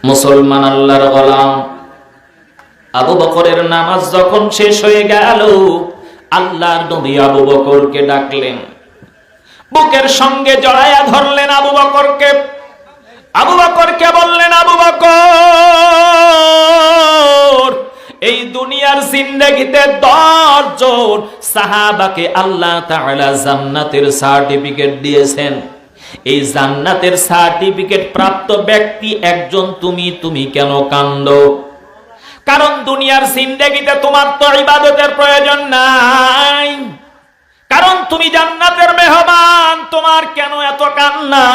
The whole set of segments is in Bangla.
মুসলমান আল্লাহর গোলাম। আবু বকরের নামাজ যখন শেষ হয়ে গেল, আল্লাহর নবী আবু বকরকে ডাকলেন, বুকের সঙ্গে জড়ায়া ধরলেন আবু বকরকে। আবু বকরকে বললেন, আবু বকর, এই দুনিয়ার জিন্দেগিতে 10 জন সাহাবাকে আল্লাহ তাআলা জান্নাতের সার্টিফিকেট দিয়েছেন। এই জান্নাতের সার্টিফিকেট প্রাপ্ত ব্যক্তি একজন তুমি কেন কান্দো? কারণ দুনিয়ার জিন্দেগিতে তোমার তো ইবাদতের প্রয়োজন নাই, কারণ তুমি জান্নাতের মেহমান, তোমার কেন এত কান্না?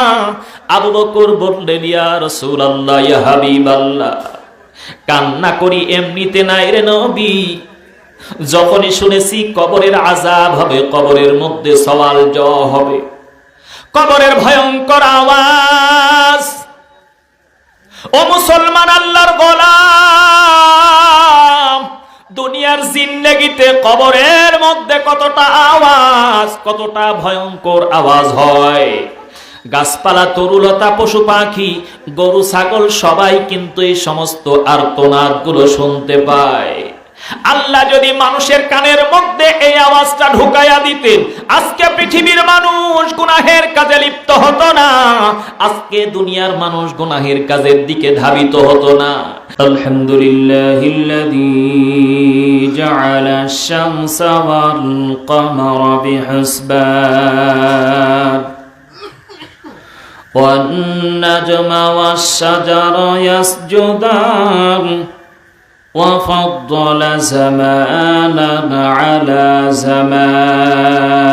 আবু বকর বললেন, ইয়া রাসূলুল্লাহ, ইয়া হাবিবাল্লাহ, কান্না করি এমনিতে নাই রে নবী, যখনই শুনেছি কবরের আযাব হবে, কবরের মধ্যে সওয়াল জওয়াব হবে, কবরের ভয়ঙ্কর আওয়াজ। ও মুসলমান আল্লাহর গোলাম, দুনিয়ার জিন্দেগিতে কবরের মধ্যে কতটা আওয়াজ, কতটা ভয়ঙ্কর আওয়াজ হয়। গাছপালা, তরুলতা, পশু পাখি, গরু ছাগল সবাই কিন্তু এই সমস্ত আর্তনাদ গুলো শুনতে পায়। আল্লাহ যদি মানুষের কানের মধ্যে এই আওয়াজটা ঢুকাইয়া দিতেন, আজকে পৃথিবীর মানুষ গুনাহের কাজে লিপ্ত হতো না, আজকে দুনিয়ার মানুষ গুনাহের কাজের দিকে ধাবিত হতো না। আলহামদুলিল্লাহিল্লাযী জাআলা আশ-শামসা ওয়াল কমারা বিহুসবান ওয়ান নাজমা ওয়াশ-শাজারা ইয়াসজুদান وفضل زمانا على زمان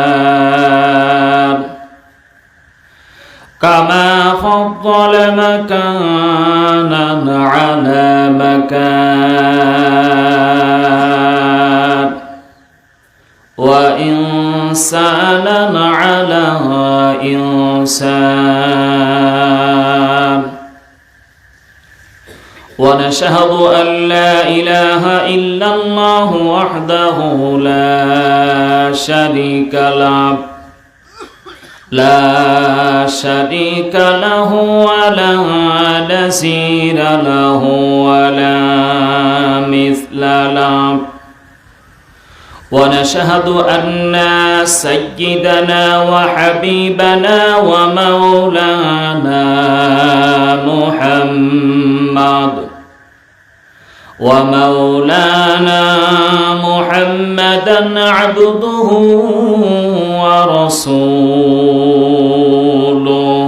كما فضل مكانا على مكان وإنسانا على إنسان ونشهد أن لا إله إلا الله وحده لا شريك له ولا نظير له ولا مثل له ونشهد أن سيدنا وحبيبنا ومولانا محمدا عبده ورسوله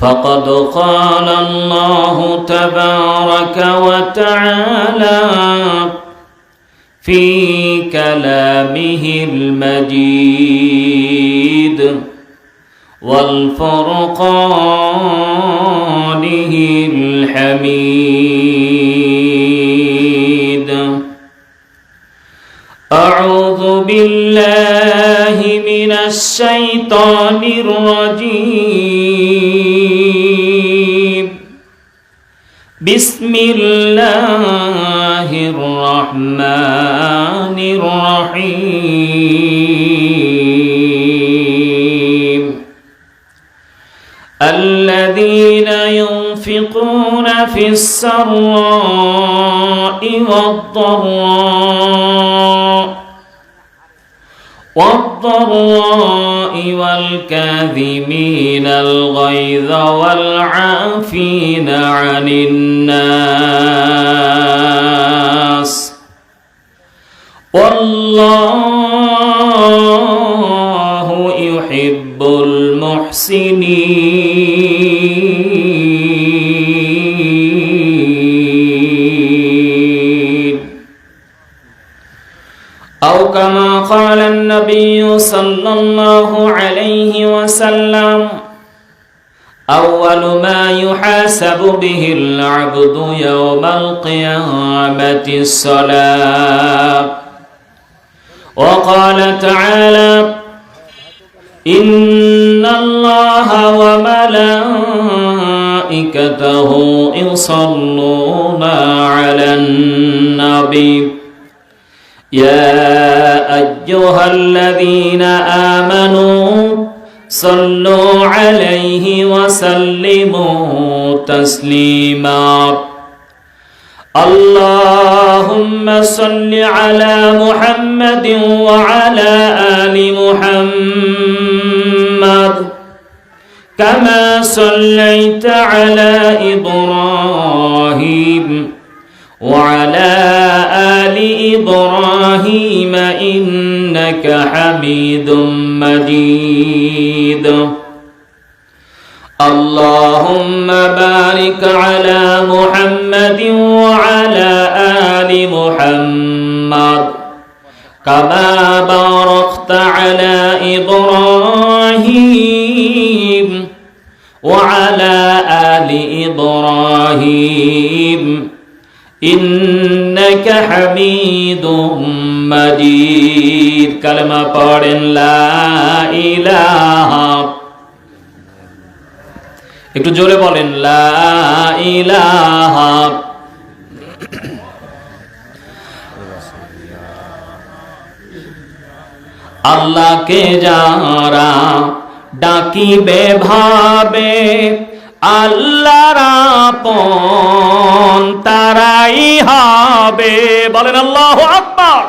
فقد قال الله تبارك وتعالى في كلامه المجيد والفرقانه الحميد أعوذ بالله من الشيطان الرجيم بسم الله الرحمن الرحيم الذين ينفقون في السراء والضراء والكاظمين الغيظ والعافين عن الناس والله يحب المحسنين أو كما قال النبي صلى الله عليه وسلم أول ما يحاسب به العبد يوم القيامة الصلاة وقال تعالى إن الله وملائكته يصلون على النبي يا أيها الذين آمنوا সাল্লু আলাইহি ওয়া সাল্লিমু তাসলিমা। আল্লাহুম্মা সাল্লি আলা মুহাম্মাদিন ওয়া আলা আলি মুহাম্মাদ কামা সাল্লাইতা আলা ইব্রাহিম ওয়া আলা আলি ইব্রাহিম ইন্নাকা হামিদুম মাজিদ। اللهم بارك على محمد وعلى آل محمد كما باركت على إبراهيم وعلى آل إبراهيم إنك حميد مجيد। كلمة পড়েন লা ইলাহা, একটু জোরে বলেন লা ইলাহা। আল্লাহকে যারা ডাকিবে ভাবে আল্লাহর আপন তারাই হবে। বলেন আল্লাহু আকবার।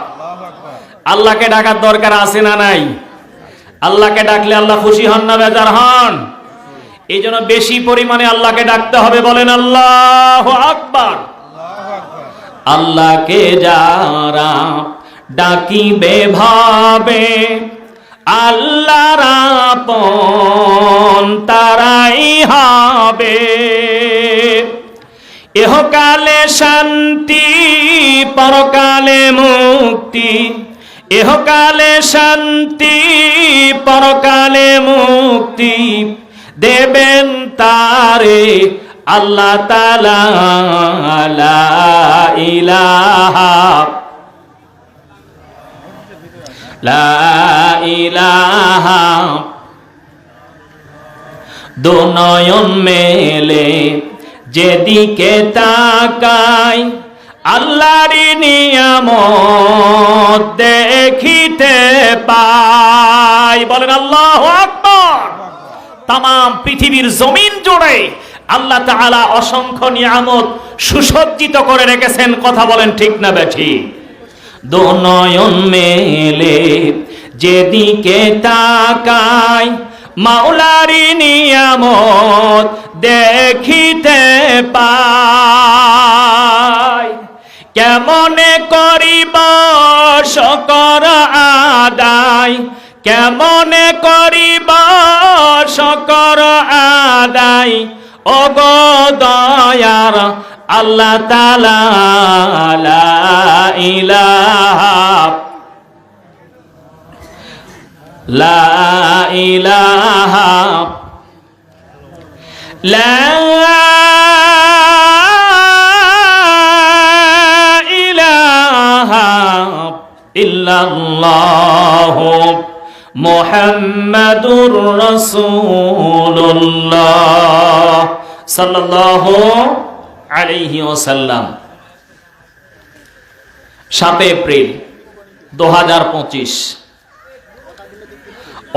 আল্লাহকে ডাকার দরকার আছে না নাই? আল্লাহকে ডাকলে আল্লাহ খুশি হন না বেজার হন? এই জন্য বেশি পরিমাণে আল্লাহকে ডাকতে হবে। বলেন আল্লাহু আকবার। আল্লাহকে যারা ডাকিবে ভাবে আল্লাহর আপন তারাই হবে। ইহকালে শান্তি পরকালে মুক্তি, ইহকালে শান্তি পরকালে মুক্তি দেবেন তারে আল্লাহ তাআলা। লা ইলাহা লা ইলাহা। দু নয়ন মেলে যেদিকে তাকাই আল্লাহর নিয়ামত দেখিতে পাই। বলেন আল্লাহু আকবার। তাম পৃথিবীর জমিন জুড়ে আল্লাহ তাআলা অসংখ্য নিয়ামত সুসজ্জিত করে রেখেছেন। কথা বলেন ঠিক না বেঠিক? দু নয়ন মেলে যেদিকে তাকাই মাওলারি নিয়ামত দেখিতে পাই। কেমনে করিব শকর আদায়, কেমনে করিব শকর আদায় ও গো দয়ার আল্লাহ তাআলা। লা ইলাহা লা ইলাহা লা ইলাহা ইল্লাল্লাহ মুহাম্মাদুর রাসূলুল্লাহ সাল্লাল্লাহু আলাইহি ওয়াসাল্লাম। 7 এপ্রিল 2025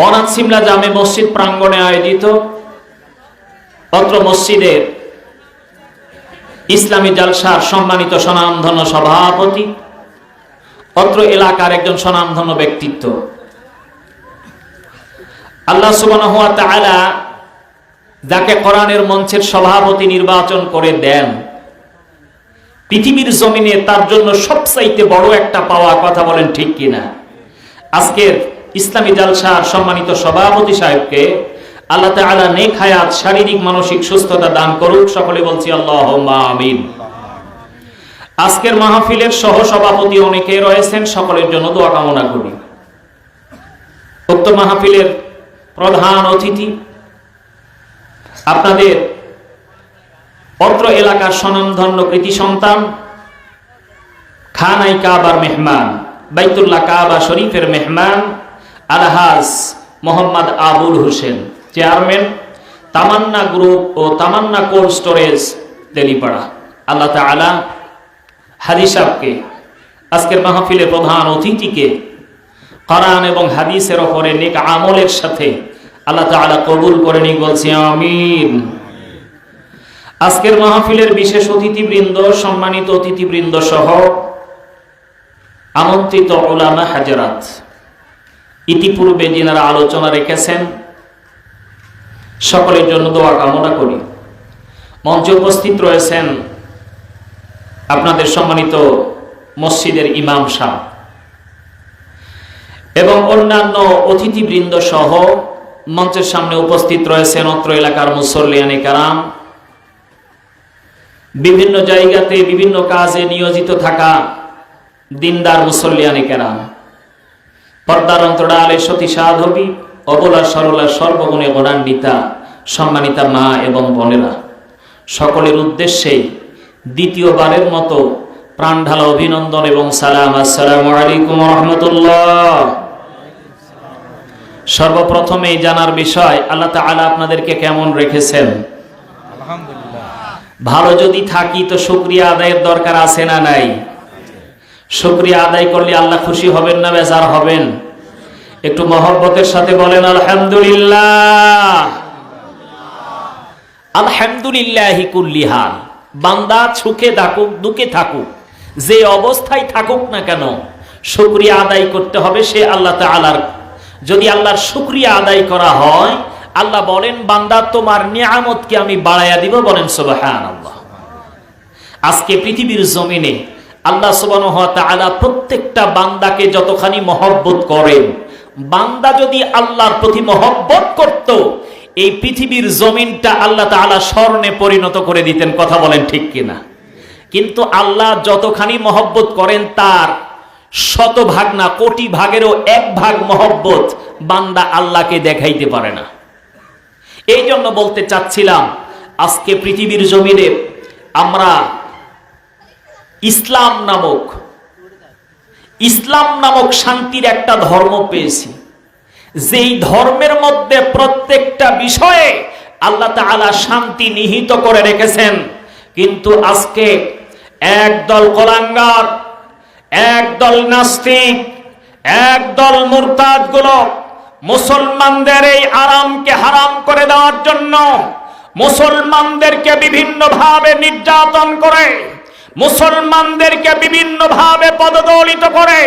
অনাথ সিমলা জামে মসজিদ প্রাঙ্গণে আয়োজিত অত্র মসজিদের ইসলামী জালসার সম্মানিত স্বনামধন্য সভাপতি, অত্র এলাকার একজন স্বনামধন্য ব্যক্তিত্ব, আল্লাহ সুবহানাহু ওয়া তাআলা যাকে কোরআনের মঞ্চের সভাপতি নির্বাচন করে দেন, পৃথিবীর জমিনে তার জন্য সবচাইতে বড় একটা পাওয়া। কথা বলেন ঠিক কিনা? আজকের ইসলামী জালসার সম্মানিত সভাপতি সাহেবকে আল্লাহ তাআলা নেক হায়াত, শারীরিক মানসিক সুস্থতা দান করুক। সকলে বলছি আল্লাহুম্মা আমিন। আজকের মাহফিলের সহ সভাপতি অনেকে রয়েছেন, সকলের জন্য দোয়া কামনা করি। উক্ত মাহফিলের প্রধান অতিথি আপনাদের অত্র এলাকার স্বনামধন্য কৃতি সন্তান, খানাই কাবার মেহমান, বাইতুল্লাহ কাবা শরীফের মেহমান আলহাজ মোহাম্মদ আবুল হোসেন, চেয়ারম্যান তামান্না গ্রুপ ও তামান্না কোল্ড স্টোরেজ তেলিপাড়া। আল্লাহ তাআলা হাজি সাহেবকে, আজকের মাহফিলের প্রধান অতিথিকে কোরআন এবং হাদিসের উপরে নেক আমলের সাথে আল্লাহ তাআলা কবুল করে নিক, বলছি আমিন। আজকের মাহফিলের বিশেষ অতিথিবৃন্দ, সম্মানিত অতিথিবৃন্দ সহ আমন্ত্রিত উলামা হাজরাত, ইতিপূর্বে যিনারা আলোচনা রেখেছেন সকলের জন্য দোয়া কামনা করি। মঞ্চে উপস্থিত রয়েছেন আপনাদের সম্মানিত মসজিদের ইমাম সাহেব এবং অন্যান্য অতিথিবৃন্দ সহ মঞ্চের সামনে উপস্থিত রয়েছেন অত্র এলাকার মুসল্লিয়ানে কারাম, বিভিন্ন জায়গাতে বিভিন্ন কাজে নিয়োজিত থাকা দিনদার মুসল্লিয়ানে কেরাম, পর্দার অন্তরালে সতী সাধবী, অবলা সরলা সর্বগুণে গুণান্বিতা সম্মানিতা মা এবং বোনেরা, সকলের উদ্দেশ্যেই দ্বিতীয়বারের মতো প্রাণঢালা অভিনন্দন এবং সালাম। আসসালামু আলাইকুম ওয়া রাহমাতুল্লাহ। সর্বপ্রথমেই জানার বিষয়, আল্লাহ তাআলা আপনাদেরকে কেমন রেখেছেন? আলহামদুলিল্লাহ। ভালো যদি থাকি তো শুকরিয়া আদায়ের দরকার আছে না নাই? শুকরিয়া আদায় করলে আল্লাহ খুশি হবেন না বেজার হবেন? একটু মহব্বতের সাথে বলেন আলহামদুলিল্লাহ। আলহামদুলিল্লাহি কুল্লি হাল। বান্দা সুখে থাকুক দুঃখে থাকুক, যে অবস্থায় থাকুক না কেন শুকরিয়া আদায় করতে হবে সে আল্লাহ তাআলার। যদি আল্লাহর শুকরিয়া আদায় করা হয়, আল্লাহ বলেন বান্দা তোমার নিয়ামতকে আমি বাড়াইয়া দিব, বলেন সুবহানাল্লাহ। আজকে পৃথিবীর জমিনে আল্লাহ সুবহানাহু ওয়া তাআলা প্রত্যেকটা বান্দাকে যতখানি মহব্বত করেন, বান্দা যদি আল্লাহর প্রতি মহব্বত করত, এই পৃথিবীর জমিনটা আল্লাহ তাআলা স্বর্ণে পরিণত করে দিতেন। কথা বলেন ঠিক কিনা? কিন্তু আল্লাহ যতখানি মহব্বত করেন তার শতভাগ না কোটি ভাগেরও এক ভাগ মহব্বত বান্দা আল্লাহকে দেখাইতে পারে না। এই জন্য বলতে চাচ্ছিলাম, আজকে পৃথিবীর জমিনে আমরা ইসলাম নামক শান্তির একটা ধর্ম পেয়েছি, যেই ধর্মের মধ্যে প্রত্যেকটা বিষয়ে আল্লাহ তাআলা শান্তি নিহিত করে রেখেছেন। কিন্তু আজকে একদল কলাঙ্গার, একদল নাস্তিক, একদল মুরতাদ গুলো মুসলমানদের এই আরামকে হারাম করে দেওয়ার জন্য মুসলমানদেরকে বিভিন্নভাবে নির্যাতন করে, মুসলমানদেরকে বিভিন্নভাবে পদদলিত করে,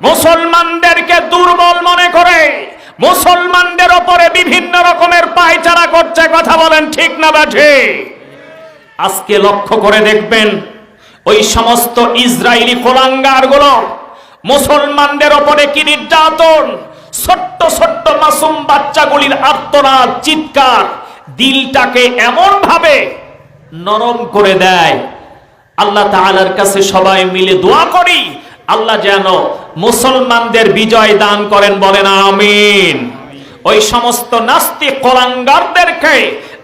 মুসলমানদেরকে দুর্বল মনে করে, মুসলমানদের উপরে বিভিন্ন রকমের পায়চারা করছে। কথা বলেন ঠিক না বাজে? আজকে লক্ষ্য করে দেখবেন ওই সমস্ত ইসরায়েলি কোলাঙ্গার গুলো মুসলমানদের উপরে কি নির্যাতন, ছোট্ট ছোট্ট মাসুম বাচ্চাগুলির আর্তনাদ চিৎকার দিলটাকে এমন ভাবে নরম করে দেয়। আল্লাহ তাআলার কাছে সবাই মিলে দোয়া করি, আল্লাহ যেন মুসলমানদের বিজয় দান করেন, বলেন আমিন। ওই সমস্ত নাস্তিক কোলাঙ্গারদেরকে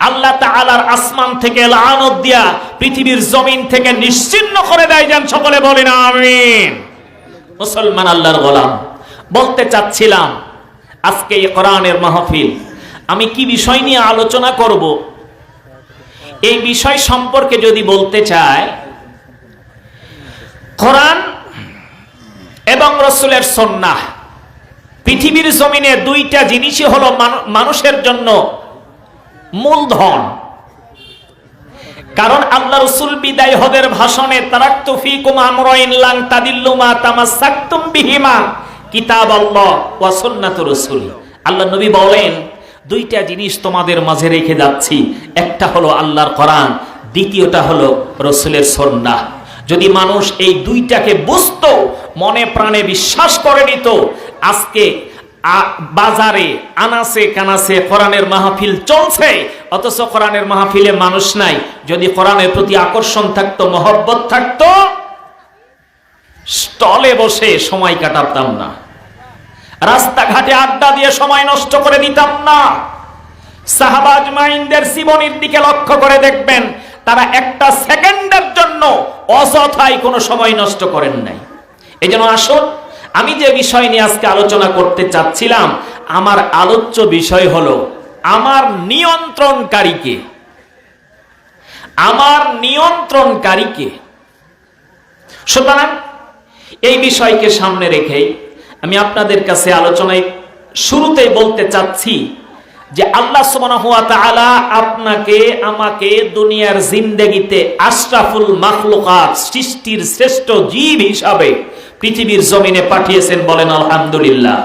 আল্লাহ তাআলার আসমান থেকে লানত দিয়া পৃথিবীর জমিন থেকে নিশ্চিহ্ন করে দেয়, যেন সকলে বলেন আমিন। মুসলমান আল্লাহর গোলাম, বলতে চাচ্ছিলাম আজকে এই কোরআনের মাহফিল, আমি কি বিষয় নিয়ে আলোচনা করব এই বিষয় সম্পর্কে যদি বলতে চাই, কোরআন এবং রাসূলের সুন্নাহ, পৃথিবীর জমিনে দুইটা জিনিসই হলো মানুষের জন্য মূলধন। কারণ আল্লাহ রাসূল বিদায় হদের ভাষণে তারাকতু ফীকুম আমরাইন লান তাদিল্লু মা তামাসসাকতুম বিহিমা কিতাবাল্লাহ ওয়া সুন্নাতুর রাসূল। আল্লাহ নবী বলেন দুইটা জিনিস তোমাদের মাঝে রেখে যাচ্ছি, একটা হলো আল্লাহর কোরআন, দ্বিতীয়টা হলো রাসূলের সুন্নাহ। যদি মানুষ এই দুইটাকে বুঝতো, মনে প্রাণে বিশ্বাস করে নিত, আজকে বাজারে আনাসে কানাসে কোরআনের মাহফিল চলছে, অথচ কোরআনের মাহফিলে মানুষ নাই। যদি কোরআনের প্রতি আকর্ষণ থাকতো, মহব্বত থাকতো, স্টলে বসে সময় কাটাতাম না, রাস্তাঘাটে আড্ডা দিয়ে সময় নষ্ট করে দিতাম না। সাহাবা আজমাইনদের জীবনের দিকে লক্ষ্য করে দেখবেন, তারা একটা সেকেন্ডের জন্য অযথাই কোনো সময় নষ্ট করেন নাই। এই জন্য আসুন, আমি যে বিষয় নিয়ে আজকে আলোচনা করতে চাচ্ছিলাম, আমার আলোচ্য বিষয় হলো আমার নিয়ন্ত্রণকারীকে। আমার নিয়ন্ত্রণকারীকে। সুতরাং এই বিষয়কে সামনে রেখেই আমি আপনাদের কাছে আলোচনায় শুরুতেই বলতে চাচ্ছি, যে আল্লাহ সুবহানাহু ওয়া তাআলা আপনাকে আমাকে দুনিয়ার জিন্দেগিতে আশরাফুল মাখলুকাত, সৃষ্টির শ্রেষ্ঠ জীব হিসাবে পৃথিবীর জমিনে পাঠিয়েছেন, বলেন আলহামদুলিল্লাহ।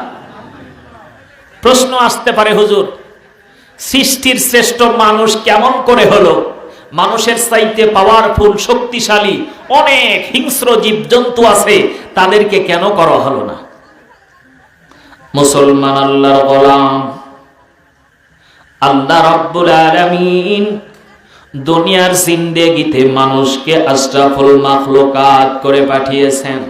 প্রশ্ন আসতে পারে, হুজুর সৃষ্টির শ্রেষ্ঠ মানুষ কেমন করে হলো? মানুষের চাইতে পাওয়ারফুল, শক্তিশালী অনেক হিংস্র জীবজন্তু আছে, তাদেরকে কেন করা হলো না? মুসলমান আল্লাহর গোলাম, আল্লাহ রাব্বুল আলামিন দুনিয়ার জিন্দেগিতে মানুষকে আশরাফুল মাখলুকাত করে পাঠিয়েছেন।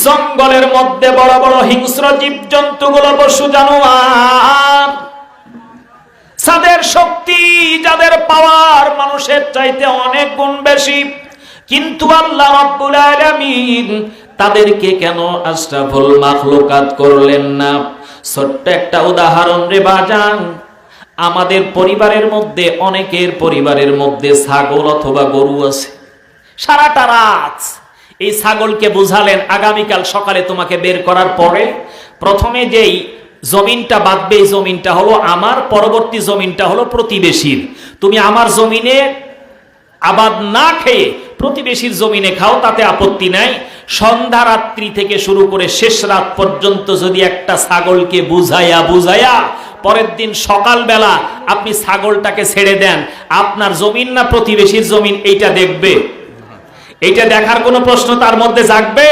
জঙ্গলের মধ্যে বড় বড় হিংস্র জীবজন্তুগুলো, পশু জানোয়ার, যাদের শক্তি, যাদের পাওয়ার মানুষের চাইতে অনেক গুণ বেশি, কিন্তু আল্লাহ রাব্বুল আলামিন তাদেরকে কেন আশরাফুল মাখলুকাত করলেন না? ছোট্ট একটা উদাহরণ রে বাজান, আমাদের পরিবারের মধ্যে, অনেকের পরিবারের মধ্যে ছাগল অথবা গরু আছে। সারাটা রাত এই ছাগলকে বুঝালেন আগামীকাল সকালে তোমাকে বের করার পরে প্রথমে যেই জমিনটা বাঁধবে, এই জমিনটা হলো আমার, পরবর্তী জমিনটা হলো প্রতিবেশীর। তুমি আমার জমিনে আবাদ না খেয়ে প্রতিবেশীর জমিনে খাও, তাতে আপত্তি নাই। সন্ধ্যা রাত্রি থেকে শুরু করে শেষ রাত পর্যন্ত যদি একটা ছাগলকে বুঝাইয়া পরের দিন সকালবেলা আপনি ছাগলটাকে ছেড়ে দেন, আপনার জমিন না প্রতিবেশীর জমিন এইটা দেখবে? এইটা দেখার কোনো প্রশ্ন তার মধ্যে জাগবে?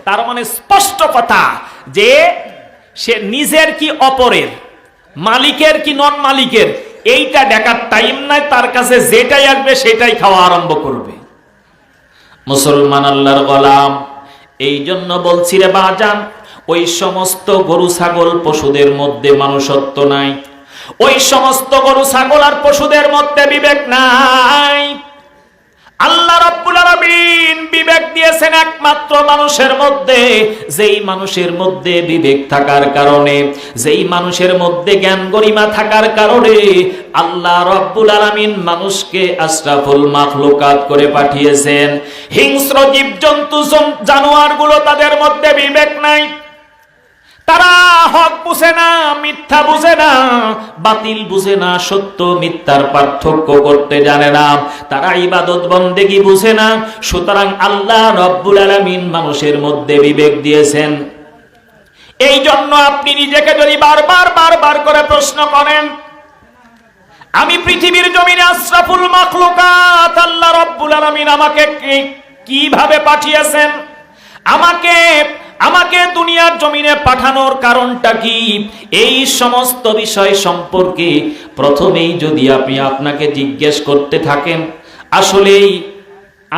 তার মানে স্পষ্ট কথা যে সে নিজের কি অপরের, মালিকের কি নন মালিকের, এইটা দেখার টাইম নাই তার কাছে। যেটাই আসবে সেটাই খাওয়া আরম্ভ করবে। মুসলমান আল্লাহর গোলাম, এই জন্য বলছি রে বাজান, ওই সমস্ত গরু ছাগল পশুদের মধ্যে মানুষত্ব নাই, ওই সমস্ত গরু ছাগল আর পশুদের মধ্যে বিবেক নাই। আল্লাহ রাব্বুল আলামিন বিবেক দিয়েছেন একমাত্র মানুষের মধ্যে, যেই মানুষের মধ্যে বিবেক থাকার কারণে, যেই মানুষের মধ্যে জ্ঞান গরিমা থাকার কারণে আল্লাহ রাব্বুল আলামিন মানুষকে আশরাফুল মাখলুকাত করে পাঠিয়েছেন। হিংস্র জীবজন্তু জানোয়ারগুলো, তাদের মধ্যে বিবেক নাই। তারা হক বুঝে না, মিথ্যা বুঝে না, বাতিল বুঝে না, সত্য মিথ্যার পার্থক্য করতে জানে না, তারা ইবাদত বন্দেগী বুঝে না। সুতরাং আল্লাহ রাব্বুল আলামিন মানুষের মধ্যে বিবেক দিয়েছেন। এই জন্য আপনি নিজেকে যদি বারবার করে প্রশ্ন করেন, আমি পৃথিবীর জমিনে আশরাফুল মাখলুকাত, আল্লাহ রাব্বুল আলামিন আমাকে কিভাবে পাঠিয়েছেন, আমাকে দুনিয়ার জমিনে পাঠানোর কারণটা কি, এই সমস্ত বিষয় সম্পর্কে প্রথমেই যদি আপনি আপনাকে জিজ্ঞেস করতে থাকেন, আসলেই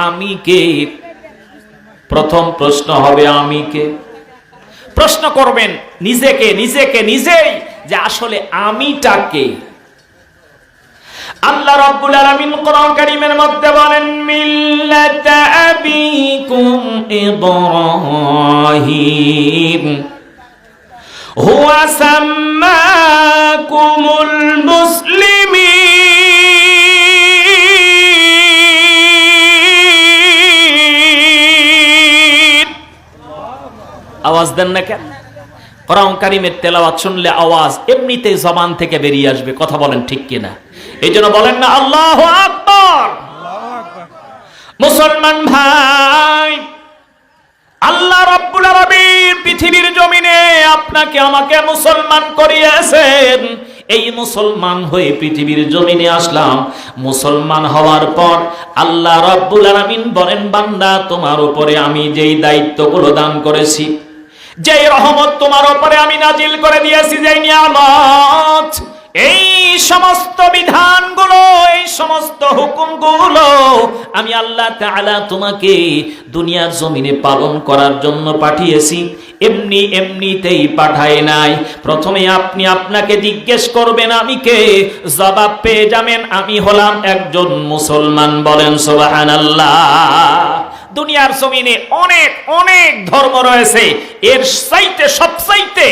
আমি কে? প্রথম প্রশ্ন হবে আমি কে। প্রশ্ন করবেন নিজেই যে আসলে আমিটা কে। আল্লাহ রাব্বুল আলামিন কোরআন কারীমের মধ্যে বলেন, মিল্লাতা আবিকুম ইব্রাহিম হুয়া সাম্মাকুমুল মুসলিমিন। আওয়াজ দেন না কেন? কোরআন কারীমের তেলাওয়াত শুনলে আওয়াজ এমনিতেই জবান থেকে বেরিয়ে আসবে। কথা বলেন ঠিক কিনা? এই জন্য বলেন না আল্লাহু আকবার। মুসলমান ভাই, আল্লাহ রাব্বুল আলামিন পৃথিবীর জমিনে আপনাকে আমাকে মুসলমান করিয়েছেন। এই মুসলমান হয়ে পৃথিবীর জমিনে আসলাম। মুসলমান হওয়ার পর আল্লাহ রাব্বুল আলামিন বলেন, বান্দা তোমার উপরে আমি যেই দায়িত্বগুলো দান করেছি, যেই রহমত তোমার উপরে আমি নাজিল করে দিয়েছি, যেই নিয়ামত, এই সমস্ত বিধানগুলো, এই সমস্ত হুকুমগুলো আমি আল্লাহ তাআলা তোমাকে দুনিয়ার জমিনে পালন করার জন্য পাঠিয়েছি। এমনিতেই পাঠায় নাই। প্রথমে আপনি আপনাকে জিজ্ঞেস করবেন আমি কে, জবাব পেয়ে যাবেন আমি হলাম একজন মুসলমান। বলেন সুবহানাল্লাহ। দুনিয়ার জমিনে অনেক ধর্ম রয়েছে, এর চাইতে সবচাইতে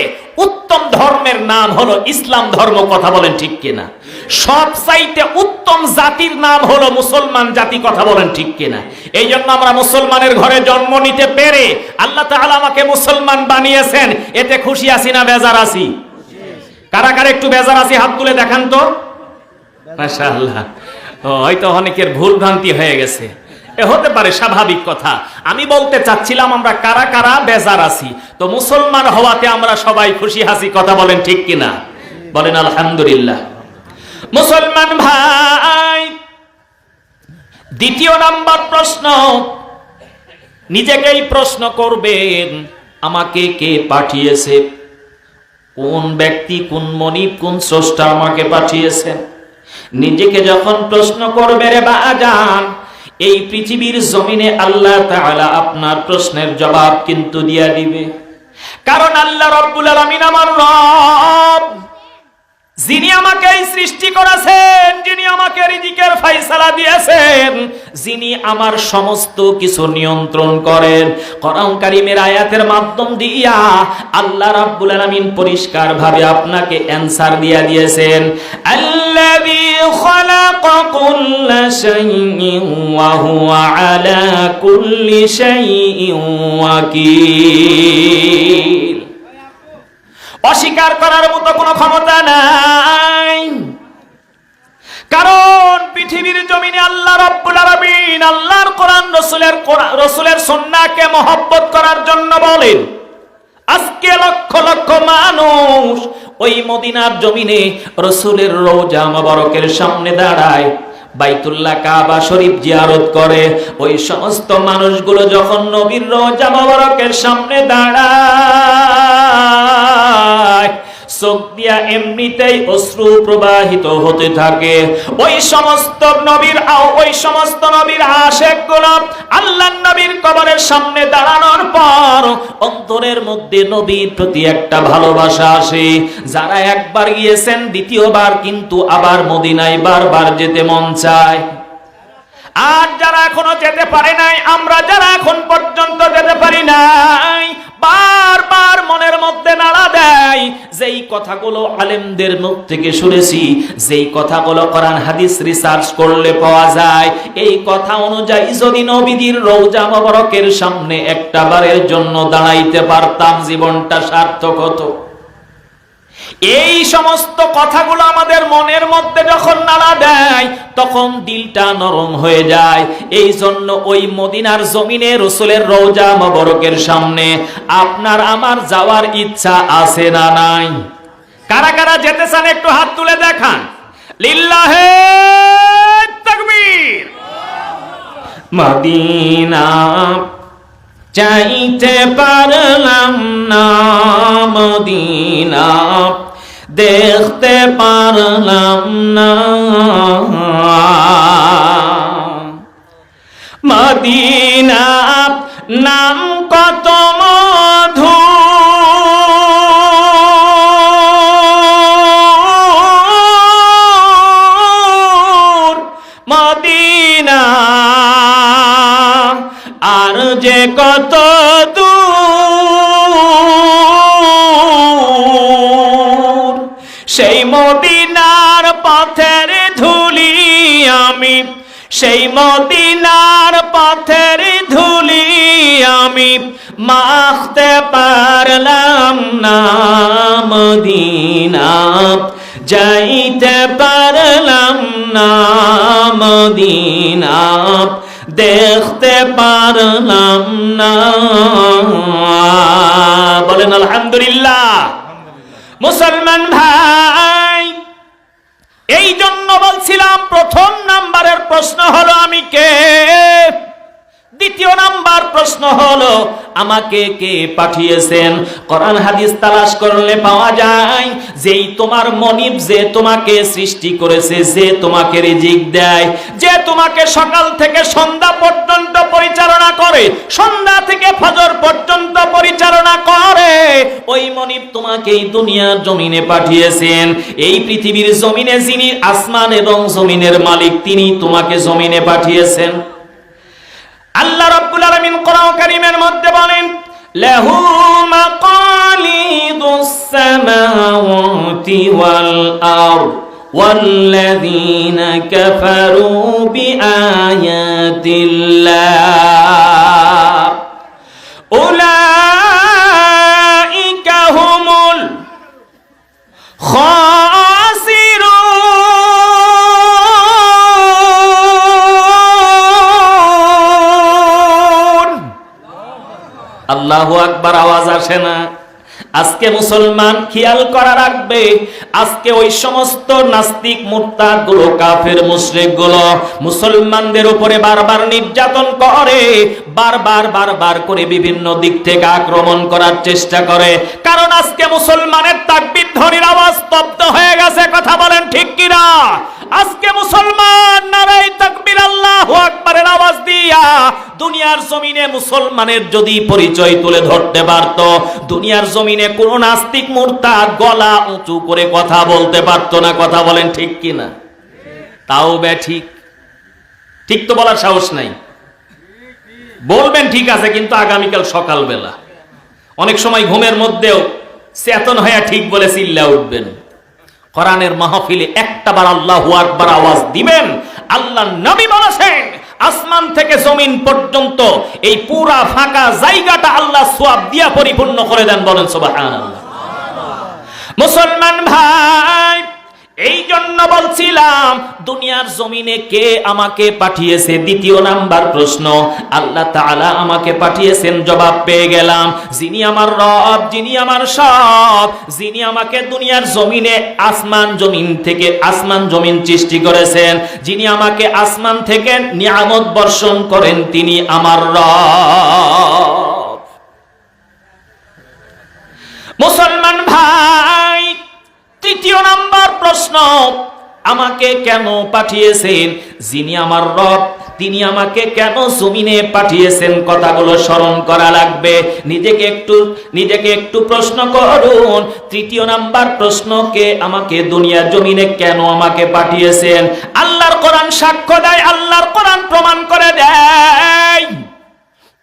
উত্তম ধর্মের নাম হলো ইসলাম ধর্ম। কথা বলেন ঠিক কিনা? সবচাইতে উত্তম জাতির নাম হলো মুসলমান জাতি। কথা বলেন ঠিক কিনা? এই জন্য আমরা মুসলমানের ঘরে জন্ম নিতে পেরে আল্লাহ তাআলা আমাকে মুসলমান বানিয়েছেন, এতে খুশি আছি না বেজার আছি? কারা কারা একটু বেজার আছে হাত তুলে দেখান তো। মাশাআল্লাহ, হয়তো অনেকের ভুল ভ্রান্তি হয়ে গেছে, এ হতে পারে, স্বাভাবিক কথা। আমি বলতে চাচ্ছিলাম আমরা কারা কারা বেজার আছি। তো মুসলমান হওয়াতে আমরা সবাই খুশি হাসি, কথা বলেন ঠিক কিনা? বলেন আলহামদুলিল্লাহ। মুসলমান ভাই, দ্বিতীয় নাম্বার প্রশ্ন, নিজেকেই প্রশ্ন করবেন, আমাকে কে পাঠিয়েছে? কোন ব্যক্তি, কোন মনিব, কোন স্রষ্টা আমাকে পাঠিয়েছেন? নিজেকে যখন প্রশ্ন করবে রে বাজান, এই পৃথিবীর জমিনে আল্লাহ তাআলা আপনার প্রশ্নের জবাব কিন্তু দিয়া দিবে। কারণ আল্লাহ রাব্বুল আলামিন আমার রব, যিনি আমাকে সৃষ্টি করেছেন, যিনি আমাকে রিজিকের ফয়সালা দিয়েছেন, যিনি আমার সমস্ত কিছু নিয়ন্ত্রণ করেন। কোরআন কারীমের আয়াতের মাধ্যম দিয়া আল্লাহ রাব্বুল আলামিন পরিষ্কার ভাবে আপনাকে অ্যানসার দিয়া দিয়েছেন। আল্লাযী খালাকা কুল্লা শাইইন ওয়া হুয়া আলা কুল্লি শাইইন ওয়াকিল। অস্বীকার করার মতো কোনো ক্ষমতা নাই, কারণ পৃথিবীর জমিনে আল্লাহ রাব্বুল আলামিন আল্লাহর কোরআন, রাসূলের সুন্নাহকে মহব্বত করার জন্য বলেন। আজকে লক্ষ লক্ষ মানুষ ওই মদিনার জমিনে রাসূলের রওজা মোবারকের সামনে দাঁড়ায়, বাইতুল্লাহ কাবা শরীফ জিয়ারত করে। ওই সমস্ত মানুষগুলো যখন নবীর রওজা মোবারকের সামনে দাঁড়ায়, চোখ দিয়া এমনিতেই অশ্রু প্রবাহিত হতে থাকে। ওই সমস্ত নবীর আশিকগুলো আল্লাহর নবীর কবরের সামনে দাঁড়ানোর পর অন্তরের মধ্যে নবীর প্রতি একটা ভালোবাসা আসে। যারা একবার গিয়েছেন, দ্বিতীয়বার কিন্তু আবার মদিনায় বারবার যেতে মন চায়। আর যারা এখনো যেতে পারে নাই, আমরা যারা এখন পর্যন্ত যেতে পারি নাই, বারবার মনের মধ্যে নাড়া দেয় যেই কথাগুলো আলেমদের মুখ থেকে শুনেছি, যেই কথাগুলো কোরআন হাদিস রিসার্চ করলে পাওয়া যায়, এই কথা অনুযায়ী যদি নবীজির রওজা মোবারকের সামনে একটা বারের জন্য দাঁড়াইতে পারতাম, জীবনটা সার্থক হতো। এই সমস্ত কথাগুলো আমাদের মনের মধ্যে যখন নাড়া দেয়, তখন দিলটা নরম হয়ে যায়। এই জন্য ওই মদিনার জমিনে রাসূলের রওজা মোবারকের সামনে আপনার আমার যাওয়ার ইচ্ছা আছে না নাই? কারা কারা যেতে চান একটু হাত তুলে দেখান। লিল্লাহে তাকবীর। মদিনা চাইতে পারলাম না, মদিনা দেখতে পারলাম না, মদিনা নাম কত মধু, মদিনা আর যে কত দূর, সেই মদিনার পথের ধুলি আমি, সেই মদিনার পথের ধুলি আমি মাখতে পারলাম না, মদিনা যাইতে পারলাম না, মদিনা দেখতে পারলাম না। বলেন আলহামদুলিল্লাহ। মুসলমান ভাই, এই জন্য বলছিলাম প্রথম নাম্বারের প্রশ্ন হলো আমি কে, দ্বিতীয় নাম্বার প্রশ্ন হলো আমাকে কে পাঠিয়েছেন। কোরআন হাদিস তালাশ করলে পাওয়া যায়, যেই তোমার মনিব, যে তোমাকে সৃষ্টি করেছে, যে তোমাকে রিজিক দেয়, যে তোমাকে সকাল থেকে সন্ধ্যা পর্যন্ত পরিচালনা করে, সন্ধ্যা থেকে ফজর পর্যন্ত পরিচালনা করে, ওই মনিব তোমাকে এই দুনিয়ার জমিনে পাঠিয়েছেন। এই পৃথিবীর জমিনে যিনি আসমান এবং জমিনের মালিক, তিনি তোমাকে জমিনে পাঠিয়েছেন। আল্লাহ রাব্বুল আলামিন কোরআন কারীমের মধ্যে বলেন, লাহু মাকালিদুস সামাওয়াতি ওয়াল আরদ ওয়াল্লাযীনা কাফারু বিআয়াতিল্লাহ উলাইকা হুমুল আল্লাহু আকবার আওয়াজ আসে না। আজকে মুসলমান খেয়াল করা রাখবে, আজকে ওই সমস্ত নাস্তিক মুরতাদ গুলো, কাফের মুশরিক গুলো মুসলমানদের উপরে বারবার নির্যাতন করে, বারবার করে বিভিন্ন দিক থেকে আক্রমণ করার চেষ্টা করে। কারণ আজকে মুসলমানের তাকবীর ধ্বনির আওয়াজ স্তব্ধ হয়ে গেছে। কথা বলেন ঠিক কিনা? আজকে মুসলমান নারায়ে তাকবীর আল্লাহু আকবারের আওয়াজ দিয়া দুনিয়ার জমিনে মুসলমানের যদি পরিচয় তুলে ধরতে পারত, দুনিয়ার জমিনে কোন নাস্তিক মুরতাদ গলা উঁচু করে কথা বলতে পারতো না। কথা বলেন ঠিক কিনা? তাও বে ঠিক, ঠিক তো বলার সাহস নাই। বলবেন ঠিক আছে, কিন্তু আগামীকাল সকালবেলা অনেক সময় ঘুমের মধ্যেও চেতন হয়ে ঠিক বলে চিল্লা উঠবেন। কোরআনের মাহফিলে একটাবার আল্লাহু আকবার আওয়াজ দিবেন, আল্লাহর নবী বলেছেন আসমান থেকে জমিন পর্যন্ত এই পুরা ফাঁকা জায়গাটা আল্লাহ সওয়াব দিয়া পরিপূর্ণ করে দেন। বলেন সুবহানাল্লাহ। মুসলমান ভাই, এই জন্য বলছিলাম দুনিয়ার জমিনে কে আমাকে পাঠিয়েছে? দ্বিতীয় নাম্বার প্রশ্ন, আল্লাহ তাআলা আমাকে পাঠিয়েছেন, জবাব পেয়ে গেলাম। যিনি আমার রব, যিনি আমার সব, যিনি আমাকে দুনিয়ার জমিনে আসমান জমিন সৃষ্টি করেছেন, যিনি আমাকে আসমান থেকে নিয়ামত বর্ষণ করেন, তিনি আমার রব। মুসলমান ভাই, তৃতীয় নাম্বার প্রশ্ন, আমাকে কেন পাঠিয়েছেন? যিনি আমার রব, তিনি আমাকে কেন জমিনে পাঠিয়েছেন? কথাগুলো স্মরণ করা লাগবে। নিজেকে একটু প্রশ্ন করুন। তৃতীয় নাম্বার প্রশ্নকে, আমাকে দুনিয়ার জমিনে কেন আমাকে পাঠিয়েছেন? আল্লাহর কোরআন সাক্ষ্য দেয়, আল্লাহর কোরআন প্রমাণ করে দেয়,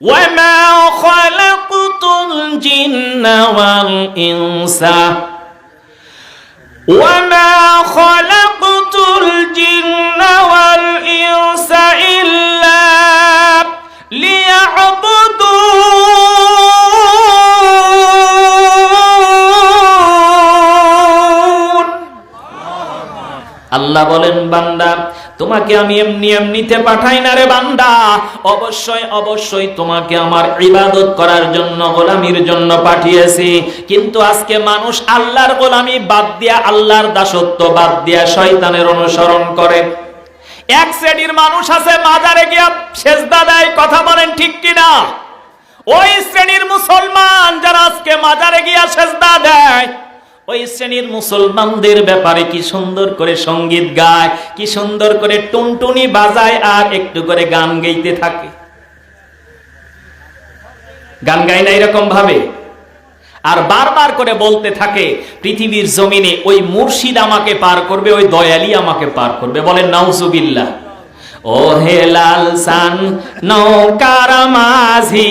ওয়ামা খালাকতুল জিন্না ওয়াল ইনসা وَمَا خَلَقْتُ الْجِنَّ وَالْإِنسَ إِلَّا لِيَعْبُدُونِ। আল্লাহ বলেন, বান্দা তোমাকে আমি এমনিতে পাঠাই না রে বান্দা, অবশ্যই তোমাকে আমার ইবাদত করার জন্য, গোলামির জন্য পাঠিয়েছি। কিন্তু আজকে মানুষ আল্লাহর গোলামি বাদ দিয়া, আল্লাহর দাসত্ব বাদ দিয়া শয়তানের অনুসরণ করে। এক শ্রেণীর মানুষ আছে মাজারে গিয়া সেজদা দেয়। কথা বলেন ঠিক কিনা? ওই শ্রেণীর মুসলমান যারা আজকে মাজারে গিয়া সেজদা দেয়, ওই শ্রেণীর মুসলমানদের ব্যাপারে কি সুন্দর করে সঙ্গীত গায়, কি সুন্দর করে টুনটুনি বাজায়, আর একটু করে গান গাইতে থাকে। গান গায় না এরকম ভাবে, আর বারবার করে বলতে থাকে পৃথিবীর জমিনে ওই মুর্শিদ আমাকে পার করবে, ওই দয়ালি আমাকে পার করবে। বলেন নাউজুবিল্লাহ। ও হে লালসান নৌকার মাঝি,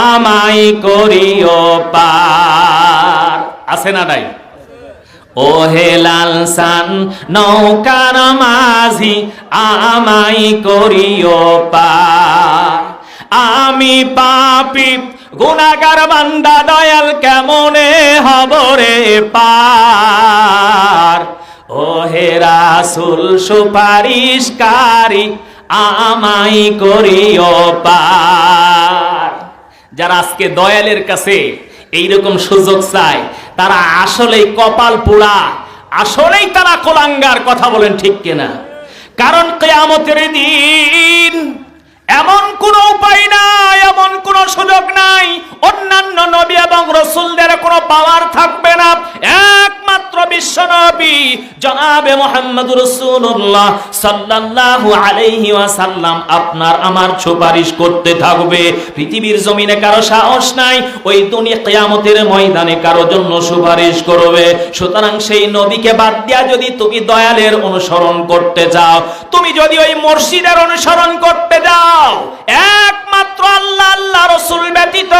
আমাই করিও পার। আছে না নাই? ও হে লালসান নৌকার মাঝি, আমাই করিও পার। আমি পাপী গুনাহগার বান্দা, দয়াল কেমনে হব রে পার। ও হে রাসূল সুপারিশকারী, আমাই করিও পার। যারা আজকে দয়ালের কাছে এইরকম সুযোগ চায়, তারা আসলেই কপাল পোড়া, আসলেই তারা কোলাঙ্গার। কথা বলেন ঠিক কিনা? কারণ কিয়ামতের দিন এমন কোন উপায় নাই, এমন কোন সুযোগ নাই, অন্যান্য নবী এবং রাসূলদের কোনো পাওয়ার থাকবে না। একমাত্র বিশ্ব নবী জনাবে মুহাম্মদুর রাসূলুল্লাহ সাল্লাল্লাহু আলাইহি ওয়াসাল্লাম আপনার আমার সুপারিশ করতে থাকবে। পৃথিবীর জমিনে কারো সাহস নাই ওই দুনিয়া কিয়ামতের ময়দানে কারো জন্য সুপারিশ করবে। সুতরাং সেই নবীকে বাদ দিয়া যদি তুমি দয়ালের অনুসরণ করতে চাও, তুমি যদি ওই মুর্শিদের অনুসরণ করতে যাও, একমাত্র আল্লাহ, আল্লাহ রাসূল ব্যতীত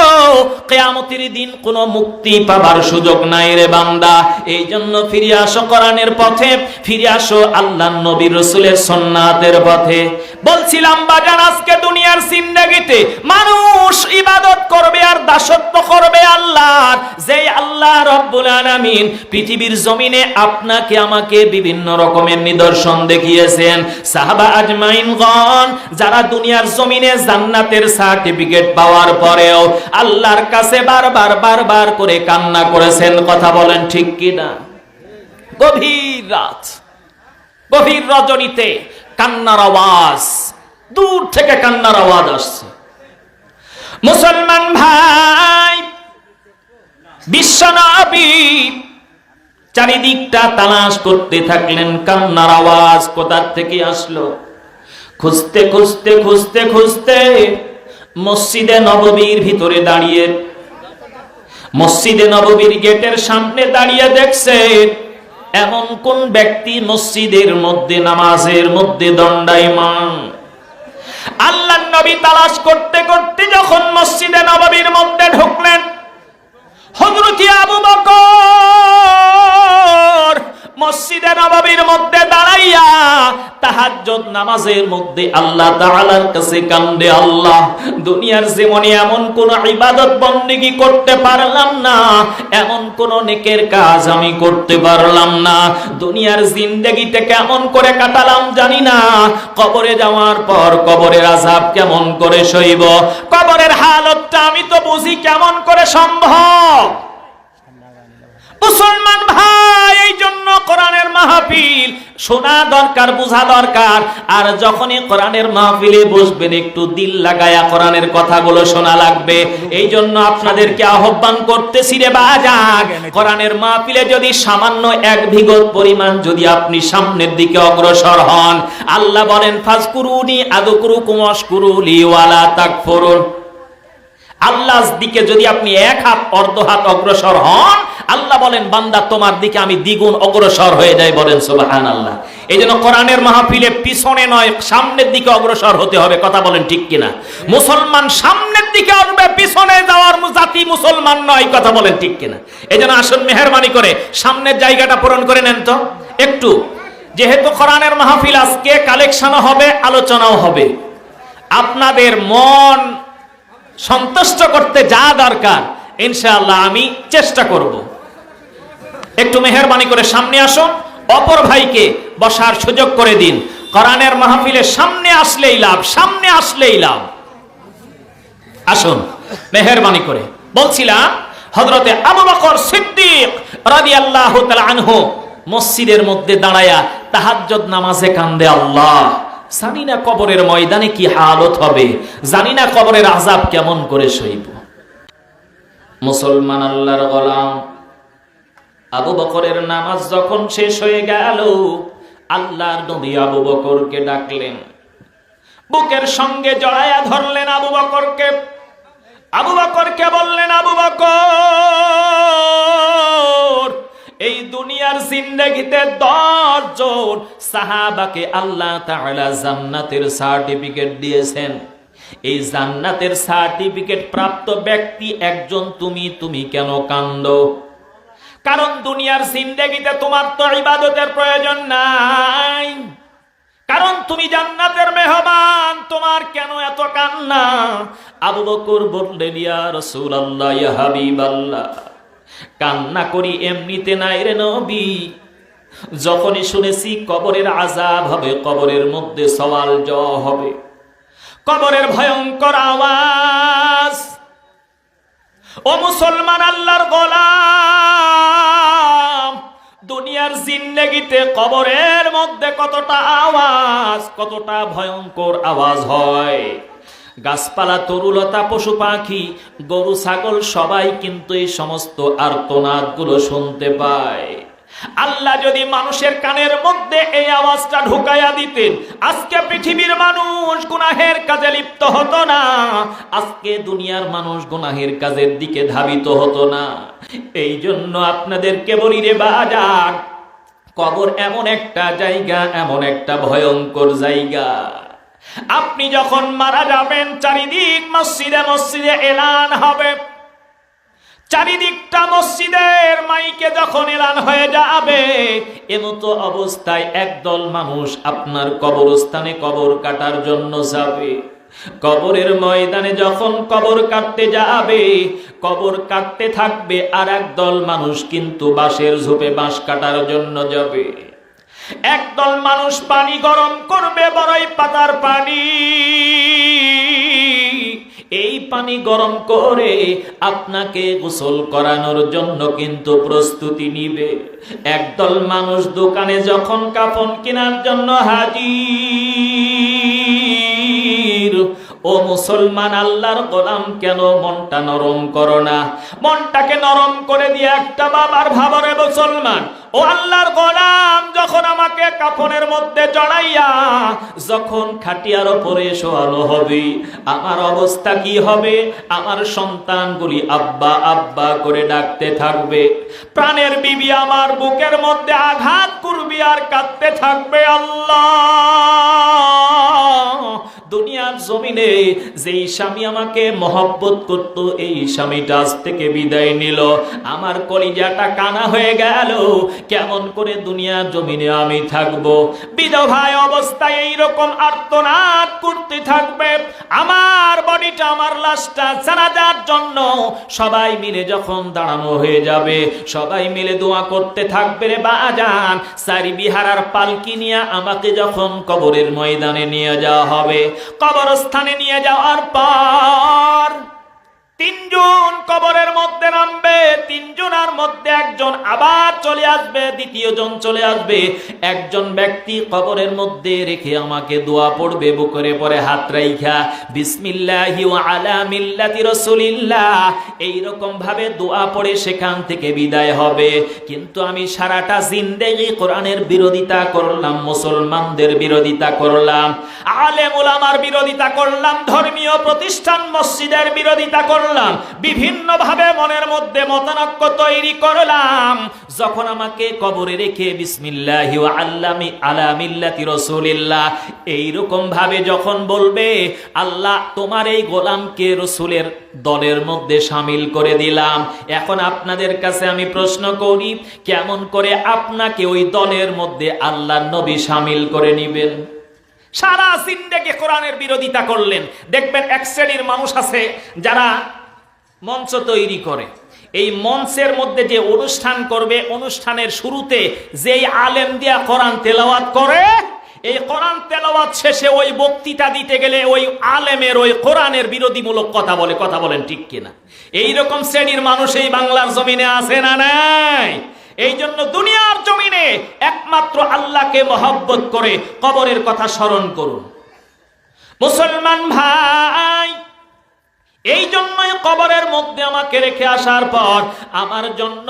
কিয়ামতের দিন কোনো মুক্তি পাবার সুযোগ নাই রে বান্দা। এই জন্য ফিরে আসো কোরআনের পথে, ফিরে আসো আল্লাহর নবী রাসূলের সুন্নাতের পথে। বলছিলাম বাজার, আজকে দুনিয়ার জিন্দেগিতে মানুষ ইবাদত করবে আর দাসত্ব করবে আল্লাহর, যে আল্লাহ রব্বুল আলামিন পৃথিবীর জমিনে আপনাকে আমাকে বিভিন্ন রকমের নিদর্শন দেখিয়েছেন। সাহাবা আজমাইনগণ যারা দুনিয়ার জমিনে জান্নাতের সার্টিফিকেট পাওয়ার পরেও আল্লাহর কাছে বারবার করে কান্না করেছেন। কথা বলেন ঠিক কিনা? গভীর রাত, গভীর রজনীতে কান্নার আওয়াজ, দূর থেকে কান্নার আওয়াজ আসছে। মুসলমান ভাই, বিশ্বনবী চারিদিকটা তালাশ করতে থাকলেন, কান্নার আওয়াজ কোথা থেকে আসলো। খুঁজতে খুঁজতে খুঁজতে খুঁজতে মসজিদে নববীর ভিতরে দাঁড়িয়ে, মসজিদে নববীর গেটের সামনে দাঁড়িয়ে দেখছেন এমন কোন ব্যক্তি মসজিদের মধ্যে নামাজের মধ্যে দণ্ডায়মান। আল্লাহর নবী তালাশ করতে করতে যখন মসজিদে নববীর মধ্যে ঢুকলেন, হযরত আবু বকর মসজিদে নববীর মধ্যে দাঁড়াইয়া তাহাজ্জুদ নামাজের মধ্যে আল্লাহ তাআলার কাছে কান্দে, আল্লাহ দুনিয়ার জীবনে এমন কোন ইবাদত বন্দেগী করতে পারলাম না, এমন কোন নেকের কাজ আমি করতে পারলাম না, দুনিয়ার জিন্দেগিতে কেমন করে কাটালাম জানি না, কবরে যাওয়ার পর কবরের আযাব কেমন করে সইব, কবরের হালতটা আমি তো বুঝি কেমন করে সম্ভব। মুসলমান ভাই, এই জন্য কোরআনের মাহফিল শোনা দরকার, বোঝা দরকার। আর যখনই কোরআনের মাহফিলে বসবেন একটু দিল লাগায়া কোরআনের কথাগুলো শোনা লাগবে। এই জন্য আপনাদেরকে আহ্বান করতেছি রে বাজার, কোরআনের মাহফিলে যদি সামান্য এক বিঘত পরিমাণ যদি আপনি সামনের দিকে অগ্রসর হন, আল্লাহ বলেন ফাজকুরুনি আযকুরুকুম ওয়াশকুরুলি ওয়ালা তাকফুরুন। আল্লাহর দিকে যদি আপনি এক হাত অর্ধ হাত অগ্রসর হন, আল্লাহ বলেন বান্দা তোমার দিকে আমি দ্বিগুণ অগ্রসর হয়ে যাই। বলেন সুবহানাল্লাহ। এই জন্য কোরআনের মাহফিলে পিছনে নয় সামনের দিকে অগ্রসর হতে হবে। কথা বলেন ঠিক কিনা? মুসলমান সামনের দিকে আসবে, পিছনে যাওয়ার জাতি মুসলমান নয়। কথা বলেন ঠিক কিনা? এই জন্য আসুন মেহেরবানি করে সামনের জায়গাটা পূরণ করে নেন তো একটু। যেহেতু কোরআনের মাহফিল আজকে কালেকশনও হবে, আলোচনাও হবে, আপনাদের মন সন্তুষ্ট করতে যা দরকার ইনশাআল্লাহ আমি চেষ্টা করব। একটু মেহেরবানি করে সামনে আসুন, অপর ভাইকে বসার সুযোগ করে দিন। কোরআনের মাহফিলে সামনে আসলেই লাভ, সামনে আসলেই লাভ। আসুন মেহেরবানি করে। বলছিলাম হযরতে আবু বকর সিদ্দিক রাদিয়াল্লাহু তাআলা আনহু মসজিদের মধ্যে দাঁড়ায়া তাহাজ্জুদ নামাজে কান্দে, আল্লাহ জানি না কবরের ময়দানে কি হালত হবে, জানি না কবরের আযাব কেমন করে সইব। মুসলমান আল্লাহর গোলাম আবু বকরের নামাজ যখন শেষ হয়ে গেল, আল্লাহর নবী আবু বকরকে ডাকলেন, বুকের সঙ্গে জড়ায়া ধরলেন আবু বকরকে। আবু বকরকে বললেন, আবু বকর, এই দুনিয়ার জিন্দেগিতে 10 জন সাহাবাকে আল্লাহ তাআলা জান্নাতের সার্টিফিকেট দিয়েছেন। এই জান্নাতের সার্টিফিকেট প্রাপ্ত ব্যক্তি একজন তুমি কেন কান্দো? কারণ দুনিয়ার জিন্দেগিতে তোমার তো ইবাদতের প্রয়োজন নাই, কারণ তুমি জান্নাতের মেহমান, তোমার কেন এত কান্না? আবু বকর বললেন, ইয়া রাসূলুল্লাহ, ইয়া হাবিবাল্লাহ, কান্না করি এমনিতে নাই রে নবী, যখনই শুনেছি কবরের আযাব হবে, কবরের মধ্যে সওয়াল জবাব হবে, কবরের ভয়ঙ্কর আওয়াজ। ও মুসলমান আল্লাহর গোলাম, দুনিয়ার জিন্দেগিতে কবরের মধ্যে কতটা আওয়াজ, কতটা ভয়ঙ্কর আওয়াজ হয়। গাছপালা, তরুলতা, পশু পাখি, গরু ছাগল সবাই কিন্তু এই সমস্ত আর্তনাদগুলো শুনতে পায়। আল্লাহ যদি মানুষের কানের মধ্যে এই আওয়াজটা ঢুকাইয়া দিতেন, আজকে পৃথিবীর মানুষ গুনাহের কাজে লিপ্ত হতো না, আজকে দুনিয়ার মানুষ গুনাহের কাজের দিকে ধাবিত হতো না। এই জন্য আপনাদেরকে বলি রে বাজার, কবর এমন একটা জায়গা, এমন একটা ভয়ঙ্কর জায়গা। আপনি যখন মারা যাবেন, চারিদিক মসজিদে মসজিদে এলান হবে, চারিদিকটা মসজিদের মাইকে যখন এলান হয়ে যাবে, এমতো অবস্থায় একদল মানুষ আপনার কবরস্থানে কবর কাটার জন্য যাবে। কবরের ময়দানে যখন কবর কাটতে যাবে, কবর কাটতে থাকবে, আর একদল মানুষ কিন্তু বাঁশের ঝোপে বাঁশ কাটার জন্য যাবে। একদল মানুষ পানি গরম করবে, বড়ই পাতার পানি, পানি গরম করে আপনাকে গোসল করানোর জন্য কিন্তু প্রস্তুতি নিবে। একদল মানুষ দোকানে যখন কাফন কেনার জন্য হাজির, ও মুসলমান আল্লাহর গোলাম, কেন মনটা নরম করো না? মনটাকে নরম করে দিয়ে একটা বাবার ভাবরে মুসলমান, ও আল্লাহর গোলাম, যখন আমাকে কাফনের মধ্যে জড়াইয়া যখন খাটিয়ার উপরে শোয়ানো হবে, আমার অবস্থা কি হবে? আমার সন্তানগুলি আব্বা আব্বা করে ডাকতে থাকবে, প্রাণের বিবি আমার বুকের মধ্যে আঘাত করবে আর কাঁদতে থাকবে। আল্লাহ, দুনিয়ার জমিনে যেই স্বামী আমাকে মহব্বত করত, এই স্বামীটা আজ থেকে বিদায় নিল, আমার কলিজাটা কানা হয়ে গেল, কেমন করে দুনিয়ার জমিনে আমি থাকবো? বিধবায় অবস্থায় এইরকম আর্তনাদ করতে থাকবে। আমার বডিটা, আমার লাশটা জানাজার জন্য সবাই মিলে যখন দাঁড়ানো হয়ে যাবে, সবাই মিলে দোয়া করতে থাকবে, রে বাজান, সারি বিহারার পালকি নিয়ে আমাকে যখন কবরের ময়দানে নিয়ে যাওয়া হবে, কবরস্থানে নিয়ে যাওয়ার পর তিনজন কবরের মধ্যে নামবে, তিনজনের মধ্যে একজন আবার চলে আসবে, দ্বিতীয় জন চলে আসবে। একজন ব্যক্তি কবরের মধ্যে রেখে আমাকে দোয়া পড়বে, বুকের পরে হাত রাইখা বিসমিল্লাহি ওয়া আলা মিল্লাতি রাসূলিল্লাহ, এইরকম ভাবে দোয়া পড়ে সেখান থেকে বিদায় হবে। কিন্তু আমি সারাটা জিন্দেগি কোরআনের বিরোধিতা করলাম, মুসলমানদের বিরোধিতা করলাম, আলেম ওলামার বিরোধিতা করলাম, ধর্মীয় প্রতিষ্ঠান মসজিদের বিরোধিতা করলাম, বিভিন্ন ভাবে মনের মধ্যে মতানৈক্য তৈরি করলাম। যখন আমাকে কবরে রেখে বিসমিল্লাহি ওয়া আলা মিল্লাতি রাসূলিল্লাহ এইরকম ভাবে যখন বলবে, আল্লাহ তোমার এই গোলামকে রাসূলের দলের মধ্যে শামিল করে দিলাম, এখন আপনাদের কাছে আমি প্রশ্ন করি, কেমন করে আপনাকে ওই দলের মধ্যে আল্লাহর নবী শামিল করে নিবেন? সারা জিন্দেগি কোরআনের বিরোধিতা করলেন। দেখবেন এক শ্রেণীর মানুষ আছে যারা মঞ্চ তৈরি করে, এই মঞ্চের মধ্যে যে অনুষ্ঠান করবে, অনুষ্ঠানের শুরুতে যেই আলেম দিয়া কোরআন তেলাওয়াত করে, এই কোরআন তেলাওয়াত শেষে ওই বক্তৃতা দিতে গেলে ওই আলেমের ওই কোরআনের বিরোধীমূলক কথা বলে। কথা বলেন ঠিক কিনা? এইরকম শ্রেণীর মানুষ এই বাংলার জমিনে আছে না নাই? এই জন্য দুনিয়ার জমিনে একমাত্র আল্লাহকে মহব্বত করে কবরের কথা স্মরণ করুন মুসলমান ভাই। এই জন্যই কবরের মধ্যে আমাকে রেখে আসার পর আমার জন্য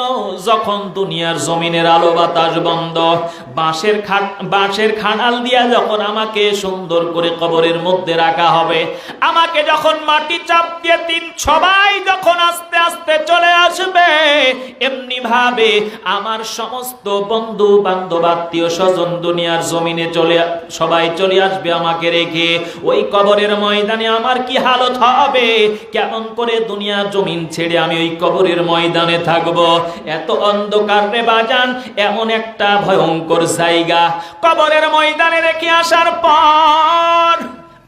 যখন দুনিয়ার জমিনের আলো বাতাস বন্ধ, বাঁশের খানাল দিয়া যখন আমাকে সুন্দর করে কবরের মধ্যে রাখা হবে, আমাকে যখন মাটি চাপ দিয়ে সবাই যখন আস্তে আস্তে চলে আসবে, এমনি ভাবে আমার সমস্ত বন্ধু বান্ধব আত্মীয় স্বজন দুনিয়ার জমিনে সবাই চলে আসবে আমাকে রেখে। ওই কবরের ময়দানে আমার কি হালত হবে? কেমন করে দুনিয়া জমিন ছেড়ে আমি ওই কবরের ময়দানে থাকব? এত অন্ধকার রে বাজান, এমন একটা ভয়ঙ্কর জায়গা। কবরের ময়দানে রেখে আসার পর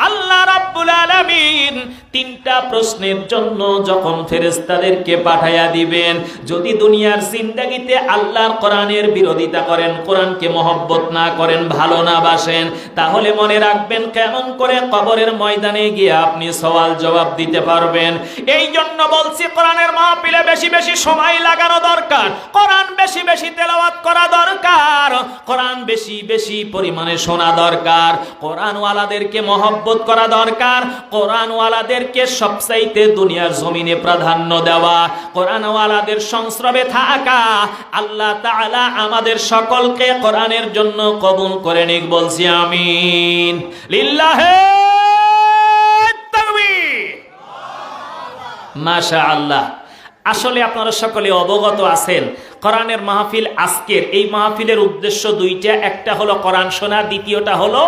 আল্লাহ রাব্বুল আলামিন তিনটা প্রশ্নের জন্য যখন ফেরেশতাদেরকে পাঠাইয়া দিবেন, যদি দুনিয়ার জিন্দেগিতে আল্লাহর কোরআনের বিরোধিতা করেন, কোরআনকে মহব্বত না করেন, ভালো না বাসেন, তাহলে মনে রাখবেন কেমন করে কবরের ময়দানে গিয়ে আপনি সওয়াল জবাব দিতে পারবেন। এই জন্য বলছি, কোরআনের মাহফিলে বেশি বেশি সময় লাগানো দরকার, কোরআন বেশি বেশি তেলাওয়াত করা দরকার, কোরআন বেশি বেশি পরিমাণে শোনা দরকার, কোরআনওয়ালাদেরকে মহব্বত করা দরকার, কোরআনওয়ালাদেরকে সবচাইতে দুনিয়ার জমিনে প্রাধান্য দেওয়া, কোরআনওয়ালাদের সংস্রবে থাকা। আল্লাহ তাআলা আমাদের সকলকে কোরআনের জন্য কবুল করে নিক, বলছি আমিন। লিল্লাহে তাকবীর, মাশাআল্লাহ। আসলে আপনারা সকলে অবগত আছেন, কোরআনের মাহফিল আজকের এই মাহফিলের উদ্দেশ্য দুইটা, একটা হলো কোরআন শোনা, দ্বিতীয়টা হলো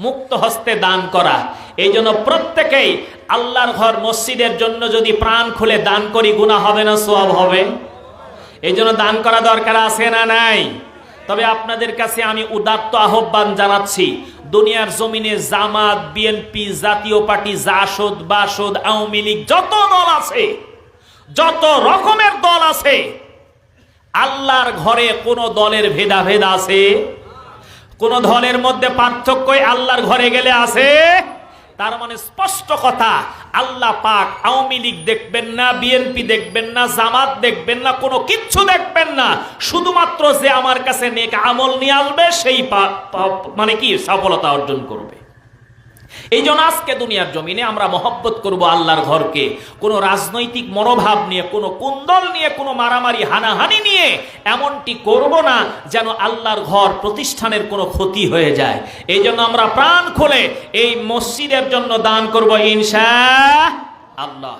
মুক্ত হস্তে দান করা। এই জন্য প্রত্যেকেই আল্লাহর ঘর মসজিদের জন্য যদি প্রাণ খুলে দান করি, গুনাহ হবে না সওয়াব হবে? এই জন্য দান করা দরকার আছে না নাই? তবে আপনাদের কাছে আমি উদাত্ত আহ্বান জানাচ্ছি, দুনিয়ার জমিনে জামাত, বিএনপি, জাতীয় পার্টি, জাসদ, বাসদ, আওয়ামী লীগ, যত দল আছে, যত রকমের দল আছে, আল্লাহর ঘরে কোন দলের ভেদাভেদ আছে? কোন দলের মধ্যে পার্থক্য আল্লাহর ঘরে গেলে আছে? তার মানে স্পষ্ট কথা, আল্লাহ পাক আওয়ামী লীগ দেখবেন না, বিএনপি দেখবেন না, জামাত দেখবেন না, কোনো কিচ্ছু দেখবেন না। শুধুমাত্র যে আমার কাছে নেক আমল নিয়ে আসবে সেই মানে কি সফলতা অর্জন করবে। এই জন্য আজকে দুনিয়ার জমিনে আমরা মহব্বত করব আল্লাহর ঘরকে। কোনো রাজনৈতিক মনোভাব নিয়ে, কোনো কুন্দল নিয়ে, কোনো মারামারি হানাহানি নিয়ে এমনটি করব না যেন আল্লাহর ঘর প্রতিষ্ঠানের কোনো ক্ষতি হয়ে যায়। এই জন্য আমরা প্রাণ খুলে এই মসজিদের জন্য দান করব ইনশাআল্লাহ।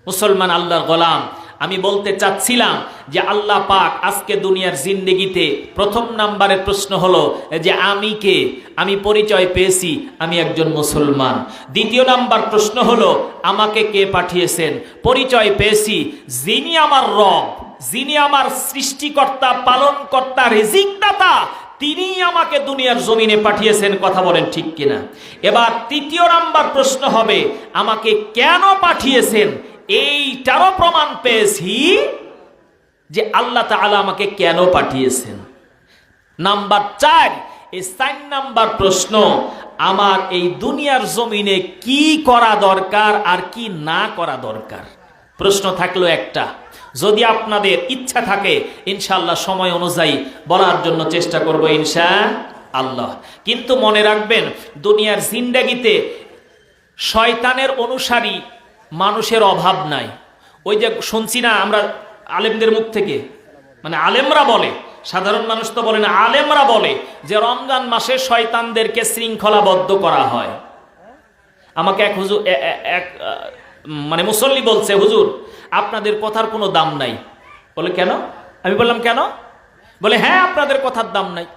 মুসলমান আল্লাহর গোলাম, আমি বলতে চাচ্ছিলাম যে আল্লাহ পাক আজকে দুনিয়ার জিন্দেগিতে প্রথম নাম্বারের প্রশ্ন হলো যে আমি কে, আমি পরিচয় পেয়েছি আমি একজন মুসলমান। দ্বিতীয় নাম্বার প্রশ্ন হলো আমাকে কে পাঠিয়েছেন, পরিচয় পেয়েছি যিনি আমার রব, যিনি আমার সৃষ্টিকর্তা, পালনকর্তা, রিজিকদাতা, তিনি আমাকে দুনিয়ার জমিনে পাঠিয়েছেন। কথা বলেন ঠিক কিনা? এবার তৃতীয় নাম্বার প্রশ্ন হবে আমাকে কেন পাঠিয়েছেন, এইটারও প্রমাণ পেয়েছি যে আল্লাহ তাআলা আমাকে কেন পাঠিয়েছেন। নাম্বার 4, এই 4 নাম্বার প্রশ্ন, আমার এই দুনিয়ার জমিনে কি করা দরকার আর কি না করা দরকার। প্রশ্ন থাকলো একটা, যদি আপনাদের ইচ্ছা থাকে ইনশাআল্লাহ সময় অনুযায়ী বলার জন্য চেষ্টা করব ইনশাআল্লাহ। কিন্তু মনে রাখবেন দুনিয়ার জিন্দেগিতে শয়তানের অনুসারী মানুষের অভাব নাই। ওই যে শুনছি না আমরা আলেমদের মুখ থেকে, মানে আলেমরা বলে, সাধারণ মানুষ তো বলে না, আলেমরা বলে যে রমজান মাসে শয়তানদেরকে শৃঙ্খলাবদ্ধ করা হয়। আমাকে এক হুজুর মানে মুসল্লি বলছে, হুজুর আপনাদের কথার কোনো দাম নাই। বলে কেন? আমি বললাম কেন? বলে হ্যাঁ আপনাদের কথার দাম নাই,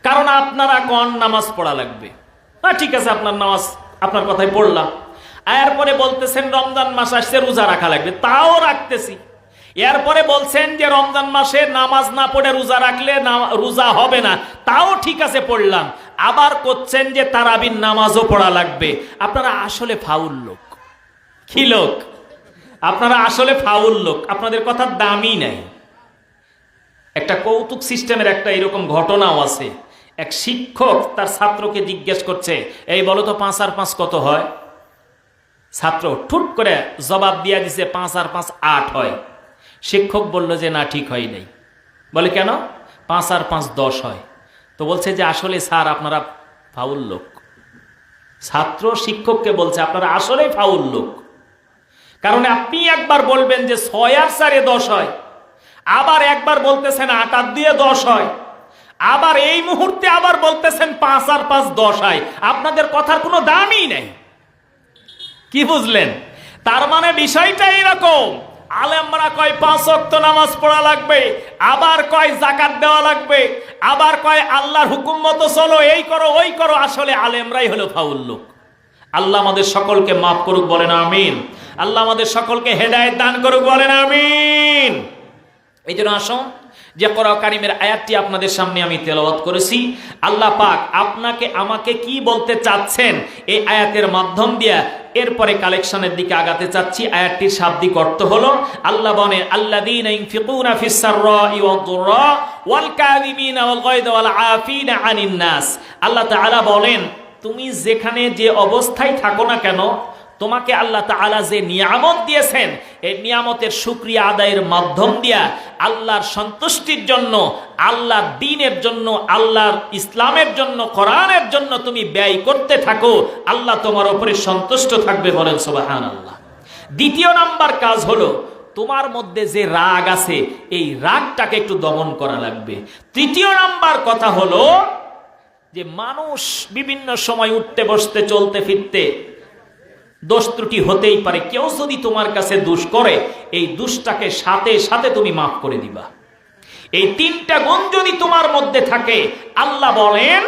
কারণ আপনারা কোন নামাজ পড়া লাগবে। ঠিক আছে আপনার নামাজ আপনার কথাই পড়লাম। এরপরে বলতেছেন রমজান মাস আসছে রোজা রাখা লাগবে, তাও রাখতেছি। এরপরে বলছেন যে রমজান মাসে নামাজ না পড়ে রোজা রাখলে রোজা হবে না, তাও ঠিক আছে পড়লাম। আবার করছেন যে তারাবির নামাজও পড়া লাগবে। আপনারা আসলে ফাউল লোক। কি লোক? আপনারা আসলে ফাউল লোক, আপনাদের কথার দামই নাই। একটা কৌতুক সিস্টেমের একটা এরকম ঘটনাও আছে। এক শিক্ষক তার ছাত্রকে জিজ্ঞেস করছে, এই বলো তো 5 আর 5 কত হয়? ছাত্র ঠুট করে জবাব দিয়া দিছে 5 আর 5 8 হয়। শিক্ষক বলল যে না, ঠিক হয় নাই। বলে কেন? 5 আর 5 10 হয়। তো বলছে যে আসলে স্যার আপনারা ফাউল লোক। ছাত্র শিক্ষককে বলছে আপনারা আসলেই ফাউল লোক, কারণ আপনি একবার বলবেন যে 6 আর 4 10 হয়, আবার একবার বলতেছেন 8 আর 2 10 হয়, আবার এই মুহূর্তে আবার বলতেছেন 5 আর 5 10 হয়। আপনাদের কথার কোনো দামই নেই। কি বুঝলেন? তার মানে বিষয়টা এরকম, আলেমরা কয় 5 ওয়াক্ত নামাজ পড়া লাগবে, আবার কয় যাকাত দেওয়া লাগবে, আবার কয় আল্লাহর হুকুম মতো চলো, এই করো ওই করো। আসলে আলেমরাই হলো ফাউল লোক। আল্লাহ আমাদের সকলকে মাফ করুক, বলেন আমিন। আল্লাহ আমাদের সকলকে হেদায়েত দান করুক, বলেন আমিন। এই জন্য আসুন যে কোরআন কারীমের আয়াতটি আপনাদের সামনে আমি তেলাওয়াত করেছি, আল্লাহ পাক আপনাকে আমাকে কি বলতে চাচ্ছেন এই আয়াতের মাধ্যম দিয়ে, এরপরে কালেকশনের দিকে আগাতে চাচ্ছি। আয়াতটির শাব্দিক অর্থ হলো আল্লাহ বলেন আল্লাযীনা ইনফিকুনা ফিস সাররাই ওয়াদ দুররা ওয়াল কাযিমিনা ওয়াল গায়যা ওয়াল আফিনা আনিন নাস। আল্লাহ তাআলা বলেন তুমি যেখানে যে অবস্থায় থাকো না কেন, তোমাকে আল্লাহ তাআলা যে নিয়ামত দিয়েছেন এই নিয়ামতের শুকরিয়া আদায়ের মাধ্যম দিয়া আল্লাহর সন্তুষ্টির জন্য, আল্লাহর দ্বীনের জন্য, আল্লাহর ইসলামের জন্য, কোরআনের জন্য তুমি ব্যয় করতে থাকো, আল্লাহ তোমার উপরে সন্তুষ্ট থাকবে, বলেন সুবহানাল্লাহ। দ্বিতীয় নাম্বার কাজ হলো তোমার মধ্যে যে রাগ আছে এই রাগটাকে একটু দমন করা লাগবে। তৃতীয় নাম্বার কথা হলো যে মানুষ বিভিন্ন সময় উঠতে বসতে চলতে ফিরতে দোষ ত্রুটি হতেই পারে। কেউ যদি তোমার কাছে দোষ করে এই দোষটাকে সাথে সাথে তুমি মাফ করে দিবা। এই 3টা গুণ যদি তোমার মধ্যে থাকে, আল্লাহ বলেন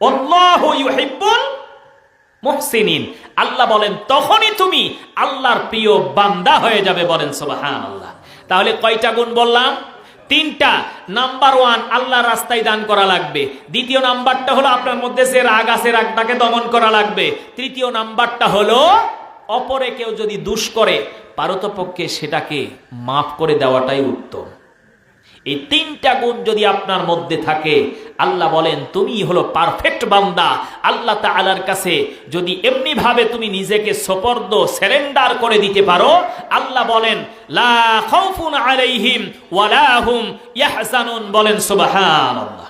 আল্লাহু ইউহিব্বুল মুহসিনিন, আল্লাহ বলেন তখনই তুমি আল্লাহর প্রিয় বান্দা হয়ে যাবে, বলেন সুবহানাল্লাহ। তাহলে কয়টা গুণ বললাম? 3টা। নাম্বার 1 আল্লাহর রাস্তায় দান করা লাগবে। দ্বিতীয় নাম্বারটা হলো আপনার মধ্যে যে রাগ আছে রাগটাকে দমন করা লাগবে। তৃতীয় নাম্বারটা হলো অপরে কেউ যদি দোষ করে পারতপক্ষে সেটাকে মাফ করে দেওয়াটাই উত্তম। এই তিনটা গুণ যদি আপনার মধ্যে থাকে, আল্লাহ বলেন তুমি হলো পারফেক্ট বান্দা। আল্লাহ তাআলার কাছে যদি এমনি ভাবে তুমি নিজেকে সোপর্দ সারেন্ডার করে দিতে পারো, আল্লাহ বলেন লা খাউফুন আলাইহিম ওয়ালা হুম ইয়াহজানুন। বলেন সুবহানাল্লাহ।